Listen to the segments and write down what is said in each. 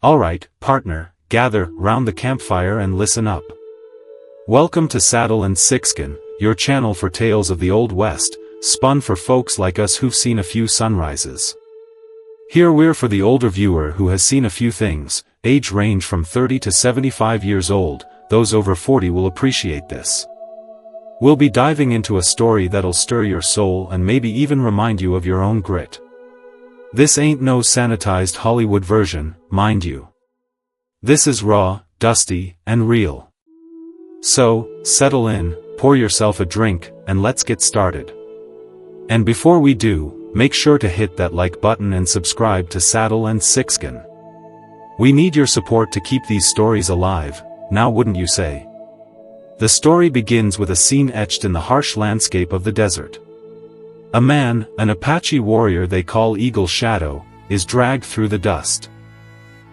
Alright, partner, gather round the campfire and listen up. Welcome to Saddle and Sixskin, your channel for tales of the Old West, spun for folks like us who've seen a few sunrises. Here we're for the older viewer who has seen a few things, age range from 30 to 75 years old, those over 40 will appreciate this. We'll be diving into a story that'll stir your soul and maybe even remind you of your own grit. This ain't no sanitized Hollywood version, mind you. This is raw, dusty, and real. So, settle in, pour yourself a drink, and let's get started. And before we do, make sure to hit that like button and subscribe to Saddle and Sixskin. We need your support to keep these stories alive, now wouldn't you say? The story begins with a scene etched in the harsh landscape of the desert. A man, an Apache warrior they call Eagle Shadow, is dragged through the dust.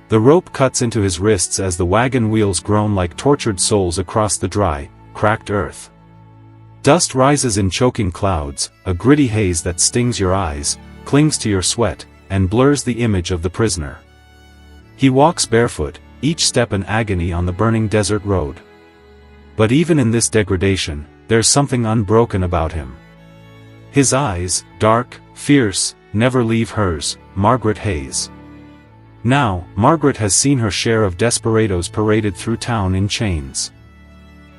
The rope cuts into his wrists as the wagon wheels groan like tortured souls across the dry, cracked earth. Dust rises in choking clouds, a gritty haze that stings your eyes, clings to your sweat, and blurs the image of the prisoner. He walks barefoot, each step an agony on the burning desert road. But even in this degradation, there's something unbroken about him. His eyes, dark, fierce, never leave hers, Margaret Hayes. Now, Margaret has seen her share of desperados paraded through town in chains.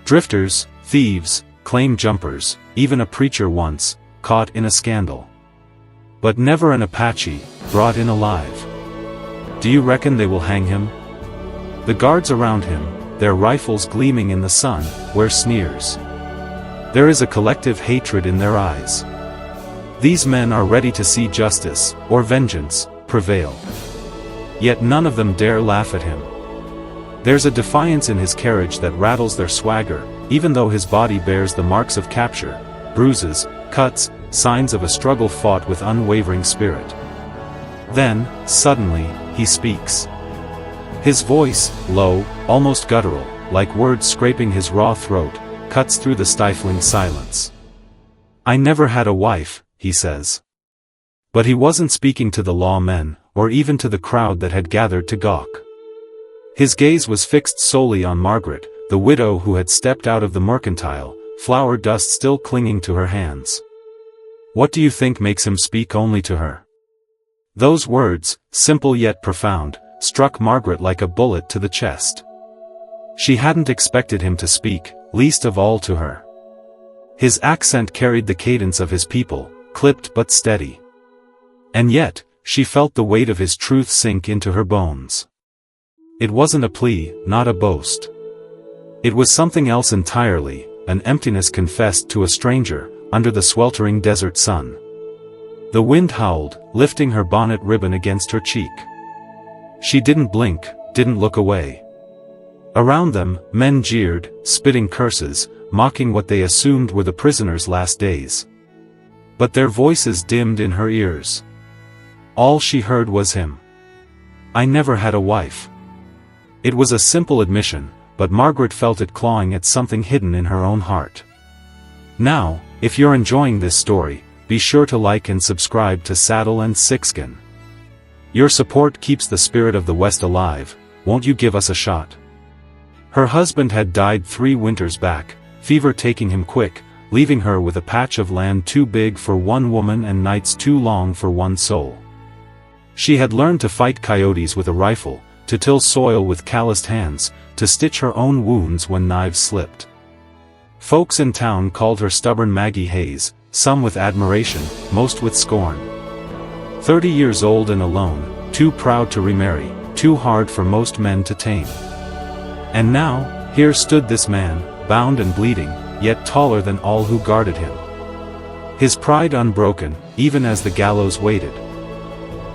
Drifters, thieves, claim jumpers, even a preacher once, caught in a scandal. But never an Apache, brought in alive. Do you reckon they will hang him? The guards around him, their rifles gleaming in the sun, wear sneers. There is a collective hatred in their eyes. These men are ready to see justice, or vengeance, prevail. Yet none of them dare laugh at him. There's a defiance in his carriage that rattles their swagger, even though his body bears the marks of capture, bruises, cuts, signs of a struggle fought with unwavering spirit. Then, suddenly, he speaks. His voice, low, almost guttural, like words scraping his raw throat, cuts through the stifling silence. "I never had a wife," he says. But he wasn't speaking to the lawmen, or even to the crowd that had gathered to gawk. His gaze was fixed solely on Margaret, the widow who had stepped out of the mercantile, flour dust still clinging to her hands. What do you think makes him speak only to her? Those words, simple yet profound, struck Margaret like a bullet to the chest. She hadn't expected him to speak, least of all to her. His accent carried the cadence of his people, clipped but steady. And yet, she felt the weight of his truth sink into her bones. It wasn't a plea, not a boast. It was something else entirely, an emptiness confessed to a stranger, under the sweltering desert sun. The wind howled, lifting her bonnet ribbon against her cheek. She didn't blink, didn't look away. Around them, men jeered, spitting curses, mocking what they assumed were the prisoner's last days. But their voices dimmed in her ears. All she heard was him. "I never had a wife." It was a simple admission, but Margaret felt it clawing at something hidden in her own heart. Now, if you're enjoying this story, be sure to like and subscribe to Saddle and Sixskin. Your support keeps the spirit of the West alive, won't you give us a shot? Her husband had died 3 winters back, fever taking him quick, leaving her with a patch of land too big for one woman and nights too long for one soul. She had learned to fight coyotes with a rifle, to till soil with calloused hands, to stitch her own wounds when knives slipped. Folks in town called her stubborn Maggie Hayes, some with admiration, most with scorn. 30 years old and alone, too proud to remarry, too hard for most men to tame. And now, here stood this man, bound and bleeding, yet taller than all who guarded him. His pride unbroken, even as the gallows waited.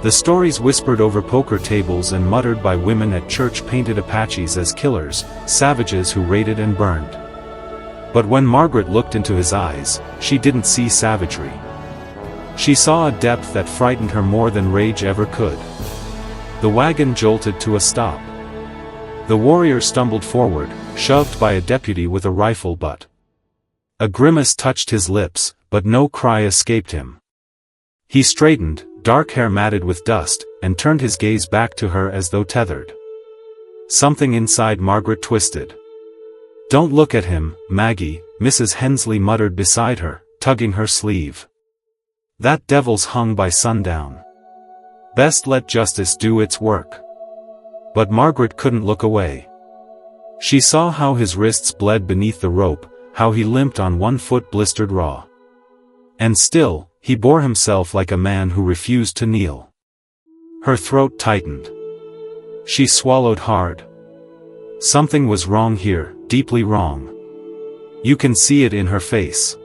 The stories whispered over poker tables and muttered by women at church painted Apaches as killers, savages who raided and burned. But when Margaret looked into his eyes, she didn't see savagery. She saw a depth that frightened her more than rage ever could. The wagon jolted to a stop. The warrior stumbled forward, shoved by a deputy with a rifle butt. A grimace touched his lips, but no cry escaped him. He straightened, dark hair matted with dust, and turned his gaze back to her as though tethered. Something inside Margaret twisted. "Don't look at him, Maggie," Mrs. Hensley muttered beside her, tugging her sleeve. "That devil's hung by sundown. Best let justice do its work." But Margaret couldn't look away. She saw how his wrists bled beneath the rope, how he limped on one foot blistered raw. And still, he bore himself like a man who refused to kneel. Her throat tightened. She swallowed hard. Something was wrong here, deeply wrong. You can see it in her face.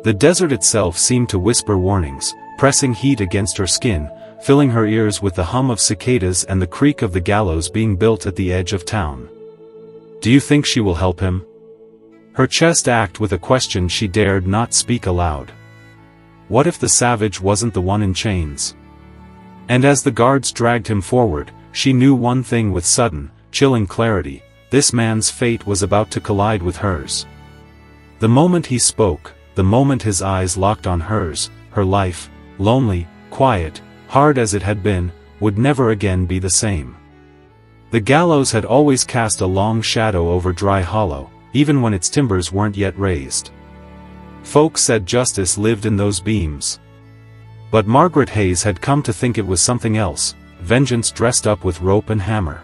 The desert itself seemed to whisper warnings, pressing heat against her skin, filling her ears with the hum of cicadas and the creak of the gallows being built at the edge of town. "Do you think she will help him?" Her chest ached with a question she dared not speak aloud. What if the savage wasn't the one in chains? And as the guards dragged him forward, she knew one thing with sudden, chilling clarity: this man's fate was about to collide with hers. The moment he spoke, the moment his eyes locked on hers, her life, lonely, quiet, hard as it had been, would never again be the same. The gallows had always cast a long shadow over Dry Hollow, even when its timbers weren't yet raised. Folks said justice lived in those beams. But Margaret Hayes had come to think it was something else, vengeance dressed up with rope and hammer.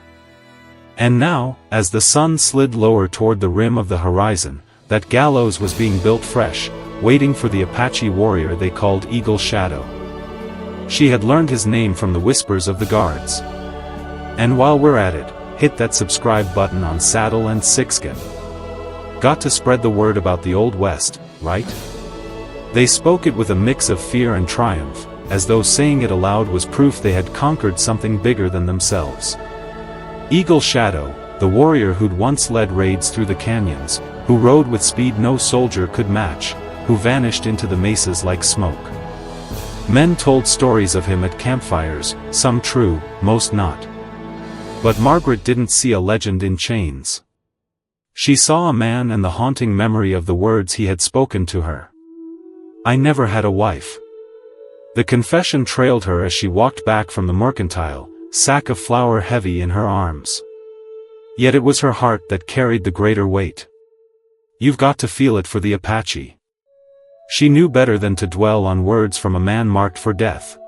And now, as the sun slid lower toward the rim of the horizon, that gallows was being built fresh, waiting for the Apache warrior they called Eagle Shadow. She had learned his name from the whispers of the guards. And while we're at it, hit that subscribe button on Saddle and Sixskin. Got to spread the word about the Old West, right? They spoke it with a mix of fear and triumph, as though saying it aloud was proof they had conquered something bigger than themselves. Eagle Shadow, the warrior who'd once led raids through the canyons, who rode with speed no soldier could match, who vanished into the mesas like smoke. Men told stories of him at campfires, some true, most not. But Margaret didn't see a legend in chains. She saw a man and the haunting memory of the words he had spoken to her. "I never had a wife." The confession trailed her as she walked back from the mercantile, sack of flour heavy in her arms. Yet it was her heart that carried the greater weight. You've got to feel it for the Apache. She knew better than to dwell on words from a man marked for death.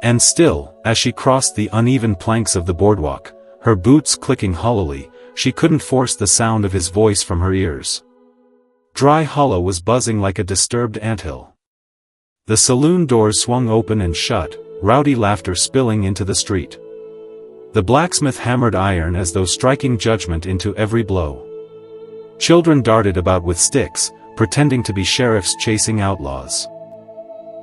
And still, as she crossed the uneven planks of the boardwalk, her boots clicking hollowly, she couldn't force the sound of his voice from her ears. Dry Hollow was buzzing like a disturbed anthill. The saloon doors swung open and shut, rowdy laughter spilling into the street. The blacksmith hammered iron as though striking judgment into every blow. Children darted about with sticks, pretending to be sheriffs chasing outlaws.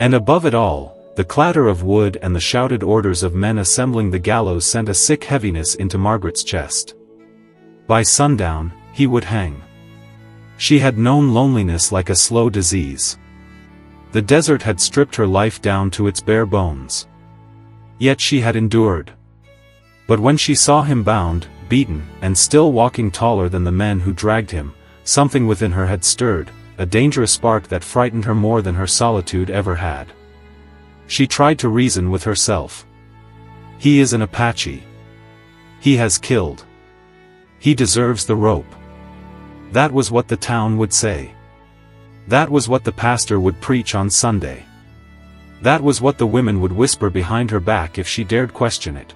And above it all, the clatter of wood and the shouted orders of men assembling the gallows sent a sick heaviness into Margaret's chest. By sundown, he would hang. She had known loneliness like a slow disease. The desert had stripped her life down to its bare bones. Yet she had endured. But when she saw him bound, beaten, and still walking taller than the men who dragged him, something within her had stirred, a dangerous spark that frightened her more than her solitude ever had. She tried to reason with herself. He is an Apache. He has killed. He deserves the rope. That was what the town would say. That was what the pastor would preach on Sunday. That was what the women would whisper behind her back if she dared question it.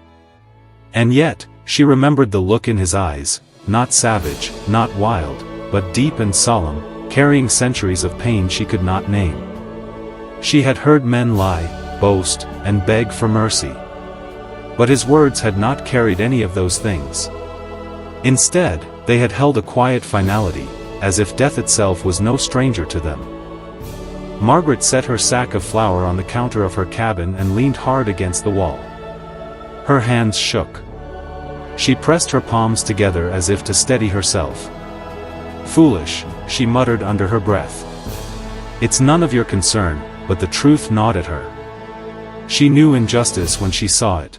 And yet, she remembered the look in his eyes, not savage, not wild, but deep and solemn, carrying centuries of pain she could not name. She had heard men lie, boast, and beg for mercy. But his words had not carried any of those things. Instead, they had held a quiet finality, as if death itself was no stranger to them. Margaret set her sack of flour on the counter of her cabin and leaned hard against the wall. Her hands shook. She pressed her palms together as if to steady herself. "Foolish," she muttered under her breath. "It's none of your concern," but the truth gnawed at her. She knew injustice when she saw it.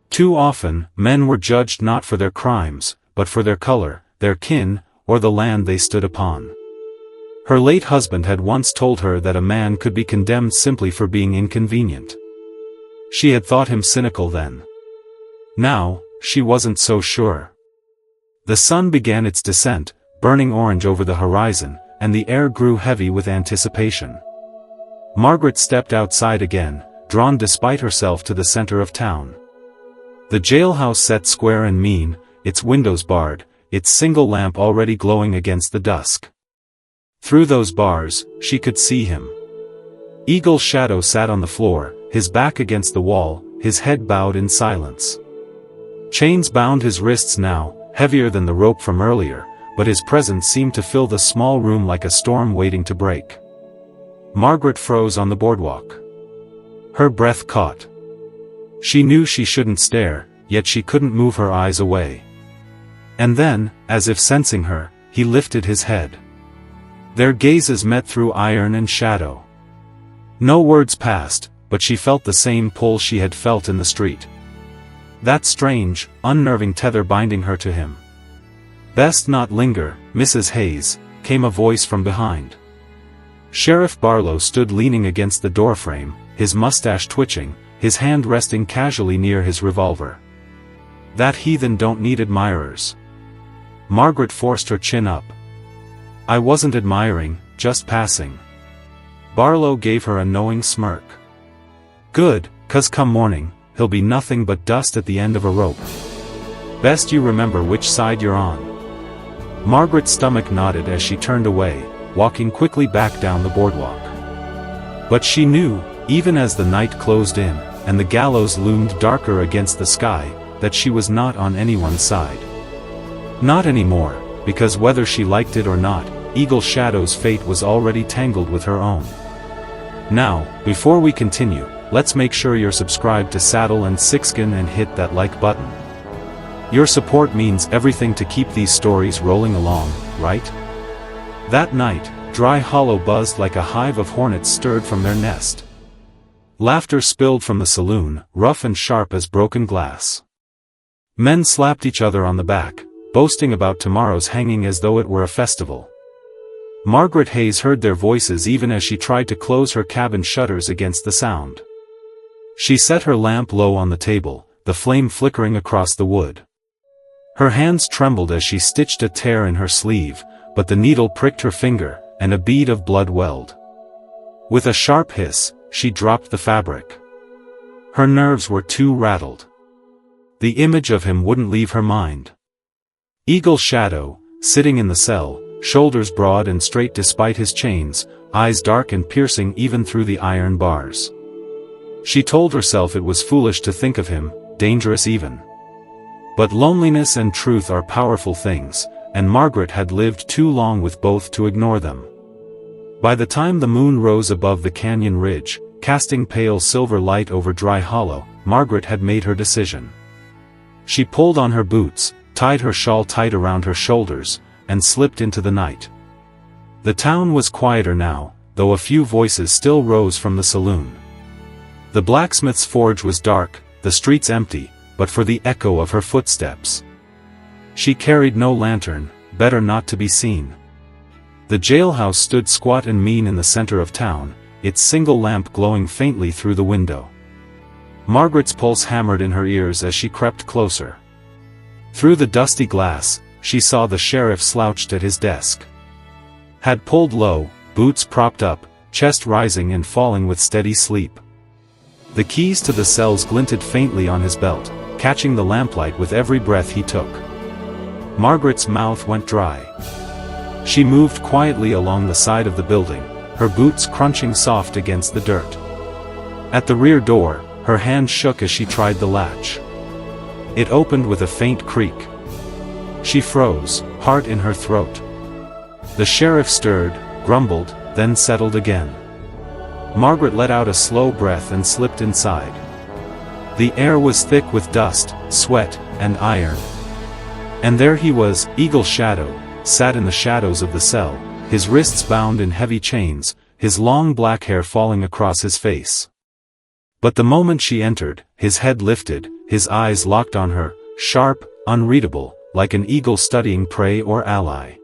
Too often, men were judged not for their crimes, but for their color, their kin, or the land they stood upon. Her late husband had once told her that a man could be condemned simply for being inconvenient. She had thought him cynical then. Now, she wasn't so sure. The sun began its descent, burning orange over the horizon, and the air grew heavy with anticipation. Margaret stepped outside again, drawn despite herself to the center of town. The jailhouse sat square and mean, its windows barred, its single lamp already glowing against the dusk. Through those bars, she could see him. Eagle's shadow sat on the floor, his back against the wall, his head bowed in silence. Chains bound his wrists now, heavier than the rope from earlier, but his presence seemed to fill the small room like a storm waiting to break. Margaret froze on the boardwalk. Her breath caught. She knew she shouldn't stare, yet she couldn't move her eyes away. And then, as if sensing her, he lifted his head. Their gazes met through iron and shadow. No words passed, but she felt the same pull she had felt in the street. That strange, unnerving tether binding her to him. "Best not linger, Mrs. Hayes," came a voice from behind. Sheriff Barlow stood leaning against the doorframe, his mustache twitching, his hand resting casually near his revolver. "That heathen don't need admirers." Margaret forced her chin up. "I wasn't admiring, just passing." Barlow gave her a knowing smirk. "Good, 'cause come morning, he'll be nothing but dust at the end of a rope. Best you remember which side you're on." Margaret's stomach nodded as she turned away, walking quickly back down the boardwalk. But she knew, even as the night closed in, and the gallows loomed darker against the sky, that she was not on anyone's side. Not anymore, because whether she liked it or not, Eagle Shadow's fate was already tangled with her own. Now, before we continue, let's make sure you're subscribed to Saddle and Sixskin and hit that like button. Your support means everything to keep these stories rolling along, right? That night, Dry Hollow buzzed like a hive of hornets stirred from their nest. Laughter spilled from the saloon, rough and sharp as broken glass. Men slapped each other on the back, boasting about tomorrow's hanging as though it were a festival. Margaret Hayes heard their voices even as she tried to close her cabin shutters against the sound. She set her lamp low on the table, the flame flickering across the wood. Her hands trembled as she stitched a tear in her sleeve, but the needle pricked her finger, and a bead of blood welled. With a sharp hiss, she dropped the fabric. Her nerves were too rattled. The image of him wouldn't leave her mind. Eagle Shadow, sitting in the cell, shoulders broad and straight despite his chains, eyes dark and piercing even through the iron bars. She told herself it was foolish to think of him, dangerous even. But loneliness and truth are powerful things, and Margaret had lived too long with both to ignore them. By the time the moon rose above the canyon ridge, casting pale silver light over Dry Hollow, Margaret had made her decision. She pulled on her boots, tied her shawl tight around her shoulders, and slipped into the night. The town was quieter now, though a few voices still rose from the saloon. The blacksmith's forge was dark, the streets empty, but for the echo of her footsteps. She carried no lantern, better not to be seen. The jailhouse stood squat and mean in the center of town, its single lamp glowing faintly through the window. Margaret's pulse hammered in her ears as she crept closer. Through the dusty glass, she saw the sheriff slouched at his desk. Had pulled low, boots propped up, chest rising and falling with steady sleep. The keys to the cells glinted faintly on his belt, catching the lamplight with every breath he took. Margaret's mouth went dry. She moved quietly along the side of the building, her boots crunching soft against the dirt. At the rear door, her hand shook as she tried the latch. It opened with a faint creak. She froze, heart in her throat. The sheriff stirred, grumbled, then settled again. Margaret let out a slow breath and slipped inside. The air was thick with dust, sweat, and iron. And there he was, Eagle Shadow, sat in the shadows of the cell, his wrists bound in heavy chains, his long black hair falling across his face. But the moment she entered, his head lifted, his eyes locked on her, sharp, unreadable, like an eagle studying prey or ally.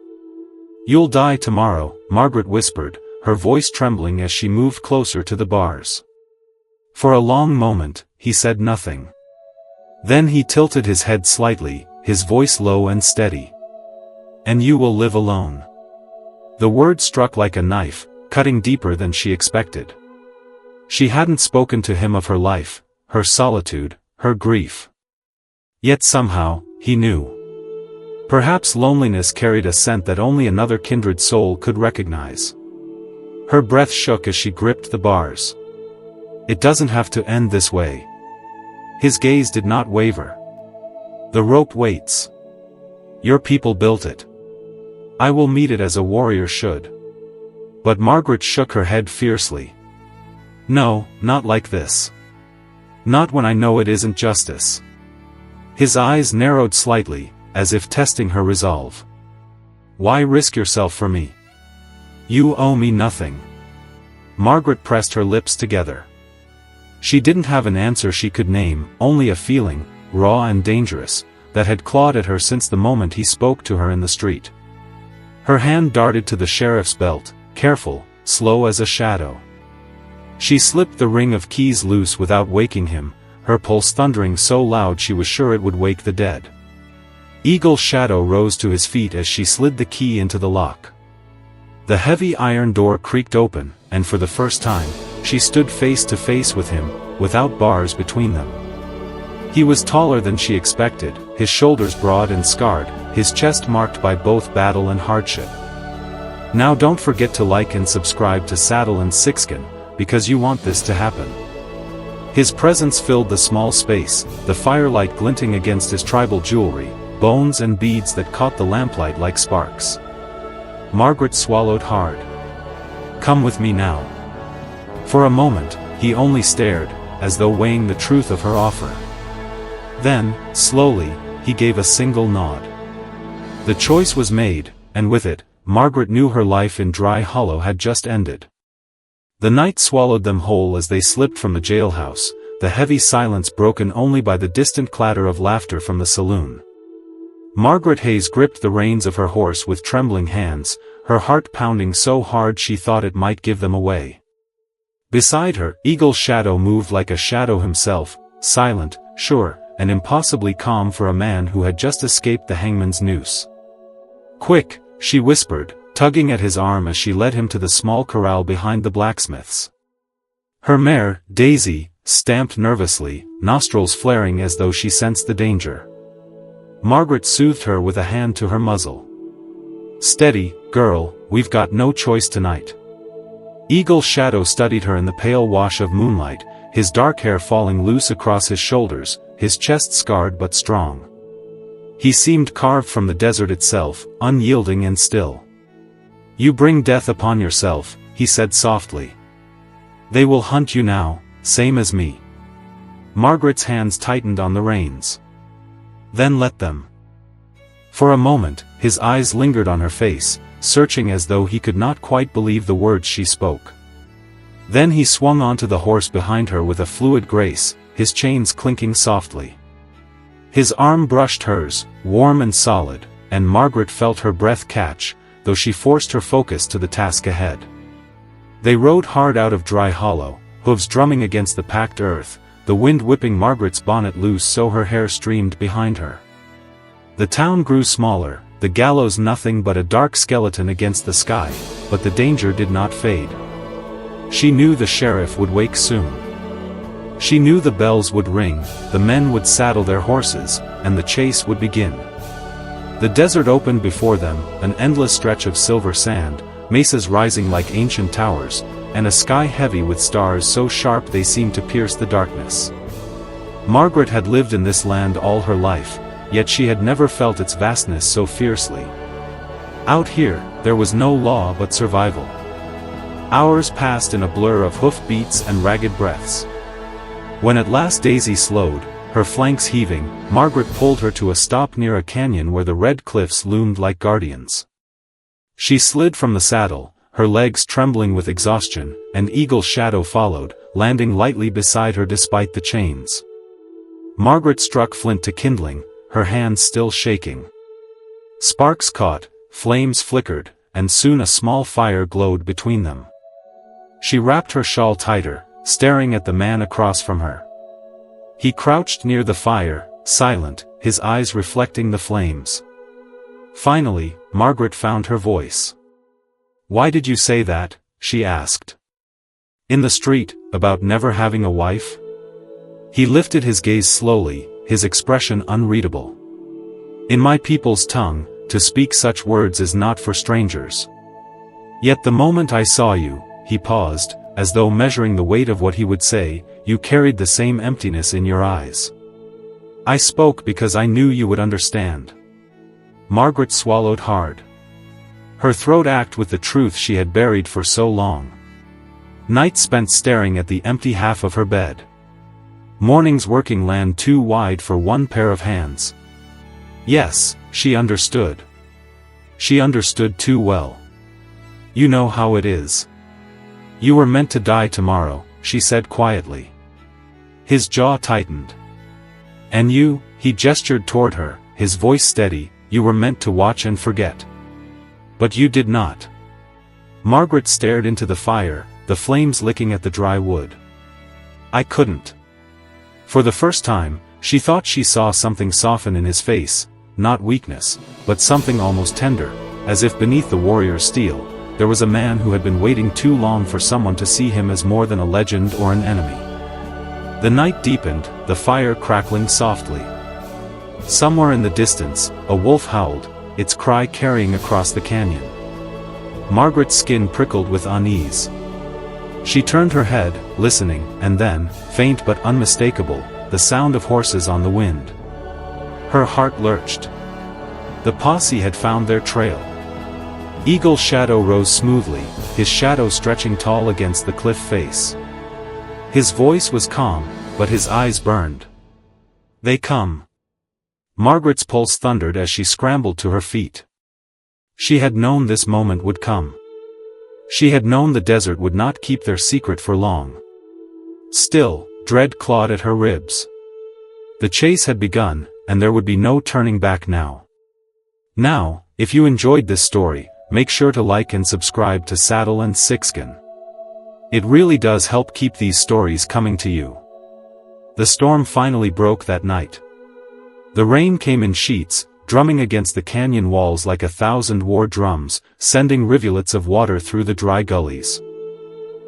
"You'll die tomorrow," Margaret whispered, her voice trembling as she moved closer to the bars. For a long moment, he said nothing. Then he tilted his head slightly, his voice low and steady. "And you will live alone." The word struck like a knife, cutting deeper than she expected. She hadn't spoken to him of her life, her solitude, her grief. Yet somehow, he knew. Perhaps loneliness carried a scent that only another kindred soul could recognize. Her breath shook as she gripped the bars. "It doesn't have to end this way." His gaze did not waver. "The rope waits. Your people built it. I will meet it as a warrior should." But Margaret shook her head fiercely. "No, not like this. Not when I know it isn't justice." His eyes narrowed slightly, as if testing her resolve. "Why risk yourself for me? You owe me nothing." Margaret pressed her lips together. She didn't have an answer she could name, only a feeling, raw and dangerous, that had clawed at her since the moment he spoke to her in the street. Her hand darted to the sheriff's belt, careful, slow as a shadow. She slipped the ring of keys loose without waking him, her pulse thundering so loud she was sure it would wake the dead. Eagle's shadow rose to his feet as she slid the key into the lock. The heavy iron door creaked open, and for the first time, she stood face to face with him, without bars between them. He was taller than she expected, his shoulders broad and scarred, his chest marked by both battle and hardship. Now don't forget to like and subscribe to Saddle and Sixskin, because you want this to happen. His presence filled the small space, the firelight glinting against his tribal jewelry, bones and beads that caught the lamplight like sparks. Margaret swallowed hard. "Come with me now." For a moment, he only stared, as though weighing the truth of her offer. Then, slowly, he gave a single nod. The choice was made, and with it, Margaret knew her life in Dry Hollow had just ended. The night swallowed them whole as they slipped from the jailhouse, the heavy silence broken only by the distant clatter of laughter from the saloon. Margaret Hayes gripped the reins of her horse with trembling hands, her heart pounding so hard she thought it might give them away. Beside her, Eagle's shadow moved like a shadow himself, silent, sure, and impossibly calm for a man who had just escaped the hangman's noose. "Quick," she whispered, tugging at his arm as she led him to the small corral behind the blacksmith's. Her mare, Daisy, stamped nervously, nostrils flaring as though she sensed the danger. Margaret soothed her with a hand to her muzzle. "Steady, girl, we've got no choice tonight." Eagle's shadow studied her in the pale wash of moonlight, his dark hair falling loose across his shoulders, his chest scarred but strong. He seemed carved from the desert itself, unyielding and still. "You bring death upon yourself," he said softly. "They will hunt you now, same as me." Margaret's hands tightened on the reins. "Then let them." For a moment, his eyes lingered on her face, searching as though he could not quite believe the words she spoke. Then he swung onto the horse behind her with a fluid grace, his chains clinking softly. His arm brushed hers, warm and solid, and Margaret felt her breath catch, though she forced her focus to the task ahead. They rode hard out of Dry Hollow, hooves drumming against the packed earth, the wind whipping Margaret's bonnet loose so her hair streamed behind her. The town grew smaller, the gallows nothing but a dark skeleton against the sky, but the danger did not fade. She knew the sheriff would wake soon. She knew the bells would ring, the men would saddle their horses, and the chase would begin. The desert opened before them, an endless stretch of silver sand, mesas rising like ancient towers, and a sky heavy with stars so sharp they seemed to pierce the darkness. Margaret had lived in this land all her life, yet she had never felt its vastness so fiercely. Out here, there was no law but survival. Hours passed in a blur of hoof beats and ragged breaths. When at last Daisy slowed, her flanks heaving, Margaret pulled her to a stop near a canyon where the red cliffs loomed like guardians. She slid from the saddle, her legs trembling with exhaustion, and Eagle's shadow followed, landing lightly beside her despite the chains. Margaret struck flint to kindling, her hands still shaking. Sparks caught, flames flickered, and soon a small fire glowed between them. She wrapped her shawl tighter, staring at the man across from her. He crouched near the fire, silent, his eyes reflecting the flames. Finally, Margaret found her voice. "Why did you say that?" she asked. "In the street, about never having a wife?" He lifted his gaze slowly, his expression unreadable. "In my people's tongue, to speak such words is not for strangers. Yet the moment I saw you," he paused, as though measuring the weight of what he would say, "you carried the same emptiness in your eyes. I spoke because I knew you would understand." Margaret swallowed hard. Her throat ached with the truth she had buried for so long. Nights spent staring at the empty half of her bed. Mornings working land too wide for one pair of hands. Yes, she understood. She understood too well. "You know how it is. You were meant to die tomorrow," she said quietly. His jaw tightened. "And you," he gestured toward her, his voice steady, "you were meant to watch and forget. But you did not." Margaret stared into the fire, the flames licking at the dry wood. "I couldn't." For the first time, she thought she saw something soften in his face, not weakness, but something almost tender, as if beneath the warrior's steel, there was a man who had been waiting too long for someone to see him as more than a legend or an enemy. The night deepened, the fire crackling softly. Somewhere in the distance, a wolf howled, its cry carrying across the canyon. Margaret's skin prickled with unease. She turned her head, listening, and then, faint but unmistakable, the sound of horses on the wind. Her heart lurched. The posse had found their trail. Eagle's shadow rose smoothly, his shadow stretching tall against the cliff face. His voice was calm, but his eyes burned. "They come." Margaret's pulse thundered as she scrambled to her feet. She had known this moment would come. She had known the desert would not keep their secret for long. Still, dread clawed at her ribs. The chase had begun, and there would be no turning back now. Now, if you enjoyed this story, make sure to like and subscribe to Saddle and Sixskin. It really does help keep these stories coming to you. The storm finally broke that night. The rain came in sheets, drumming against the canyon walls like 1,000 war drums, sending rivulets of water through the dry gullies.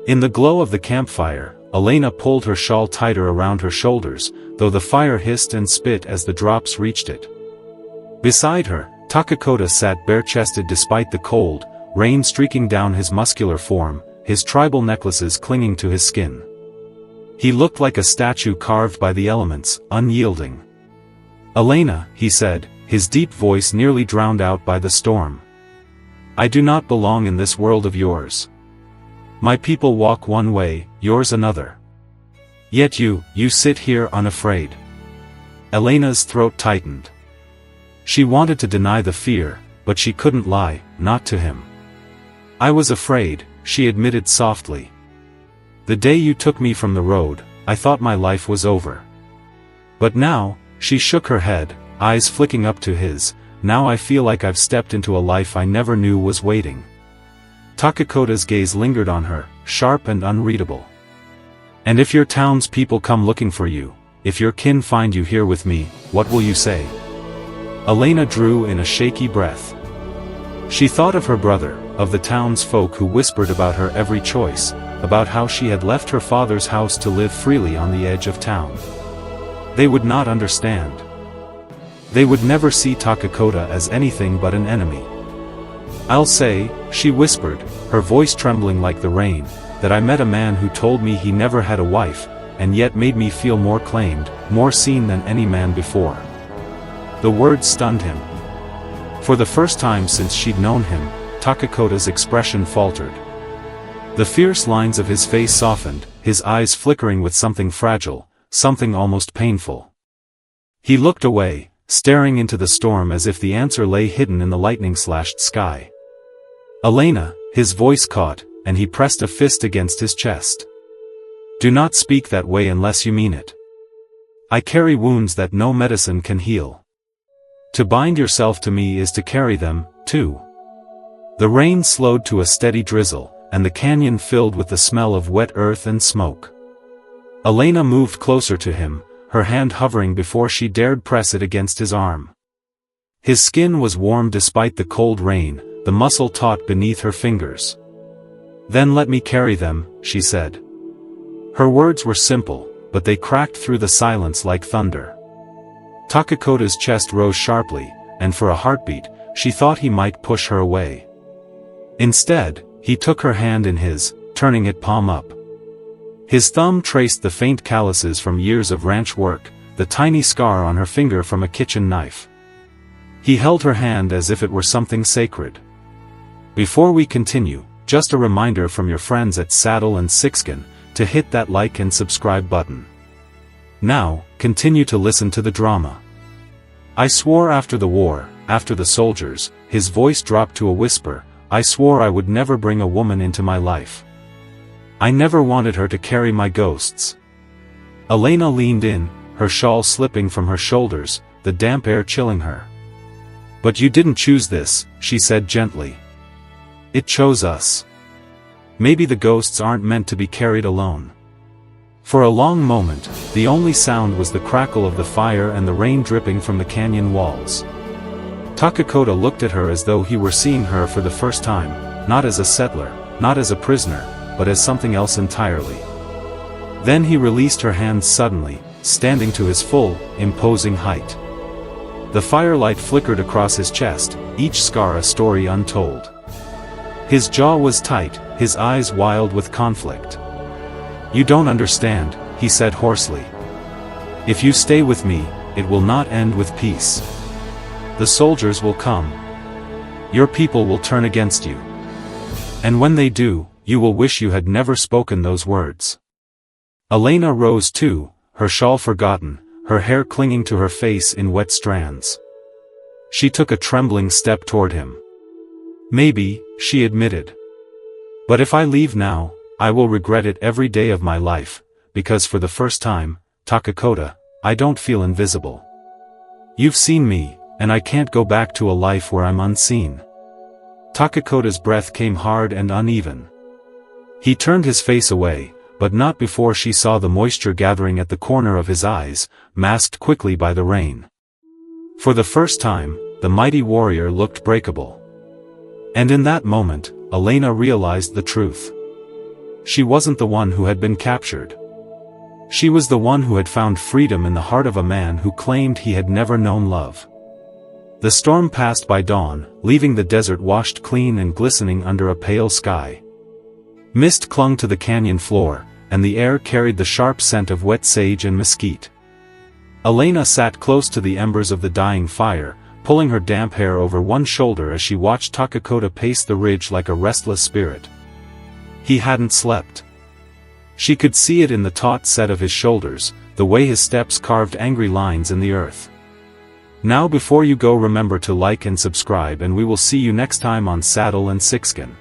In the glow of the campfire, Elena pulled her shawl tighter around her shoulders, though the fire hissed and spit as the drops reached it. Beside her, Takakota sat bare-chested despite the cold, rain streaking down his muscular form, his tribal necklaces clinging to his skin. He looked like a statue carved by the elements, unyielding. "Elena," he said, his deep voice nearly drowned out by the storm. "I do not belong in this world of yours. My people walk one way, yours another. Yet you sit here unafraid." Elena's throat tightened. She wanted to deny the fear, but she couldn't lie, not to him. "I was afraid," she admitted softly. "The day you took me from the road, I thought my life was over. But now," she shook her head, eyes flicking up to his, "now I feel like I've stepped into a life I never knew was waiting." Takakota's gaze lingered on her, sharp and unreadable. "And if your town's people come looking for you, if your kin find you here with me, what will you say?" Elena drew in a shaky breath. She thought of her brother, of the townsfolk who whispered about her every choice, about how she had left her father's house to live freely on the edge of town. They would not understand. They would never see Takakota as anything but an enemy. "I'll say," she whispered, her voice trembling like the rain, "that I met a man who told me he never had a wife, and yet made me feel more claimed, more seen than any man before." The words stunned him. For the first time since she'd known him, Takakota's expression faltered. The fierce lines of his face softened, his eyes flickering with something fragile, something almost painful. He looked away, staring into the storm as if the answer lay hidden in the lightning-slashed sky. "Elena," his voice caught, and he pressed a fist against his chest. "Do not speak that way unless you mean it. I carry wounds that no medicine can heal. To bind yourself to me is to carry them, too." The rain slowed to a steady drizzle, and the canyon filled with the smell of wet earth and smoke. Elena moved closer to him, her hand hovering before she dared press it against his arm. His skin was warm despite the cold rain, the muscle taut beneath her fingers. "Then let me carry them," she said. Her words were simple, but they cracked through the silence like thunder. Takakota's chest rose sharply, and for a heartbeat, she thought he might push her away. Instead, he took her hand in his, turning it palm up. His thumb traced the faint calluses from years of ranch work, the tiny scar on her finger from a kitchen knife. He held her hand as if it were something sacred. "Before we continue, just a reminder from your friends at Saddle and Sixskin, to hit that like and subscribe button. Now, continue to listen to the drama. I swore after the war, after the soldiers," his voice dropped to a whisper, "I swore I would never bring a woman into my life. I never wanted her to carry my ghosts." Elena leaned in, her shawl slipping from her shoulders, the damp air chilling her. "But you didn't choose this," she said gently. "It chose us. Maybe the ghosts aren't meant to be carried alone." For a long moment, the only sound was the crackle of the fire and the rain dripping from the canyon walls. Takakota looked at her as though he were seeing her for the first time, not as a settler, not as a prisoner, but as something else entirely. Then he released her hands suddenly, standing to his full, imposing height. The firelight flickered across his chest, each scar a story untold. His jaw was tight, his eyes wild with conflict. "You don't understand," he said hoarsely. "If you stay with me, it will not end with peace. The soldiers will come. Your people will turn against you. And when they do, you will wish you had never spoken those words." Elena rose too, her shawl forgotten, her hair clinging to her face in wet strands. She took a trembling step toward him. "Maybe," she admitted. "But if I leave now, I will regret it every day of my life, because for the first time, Takakota, I don't feel invisible. You've seen me, and I can't go back to a life where I'm unseen." Takakota's breath came hard and uneven. He turned his face away, but not before she saw the moisture gathering at the corner of his eyes, masked quickly by the rain. For the first time, the mighty warrior looked breakable. And in that moment, Elena realized the truth. She wasn't the one who had been captured. She was the one who had found freedom in the heart of a man who claimed he had never known love. The storm passed by dawn, leaving the desert washed clean and glistening under a pale sky. Mist clung to the canyon floor, and the air carried the sharp scent of wet sage and mesquite. Elena sat close to the embers of the dying fire, pulling her damp hair over one shoulder as she watched Takakota pace the ridge like a restless spirit. He hadn't slept. She could see it in the taut set of his shoulders, the way his steps carved angry lines in the earth. Now before you go, remember to like and subscribe, and we will see you next time on Saddle and Sixskin.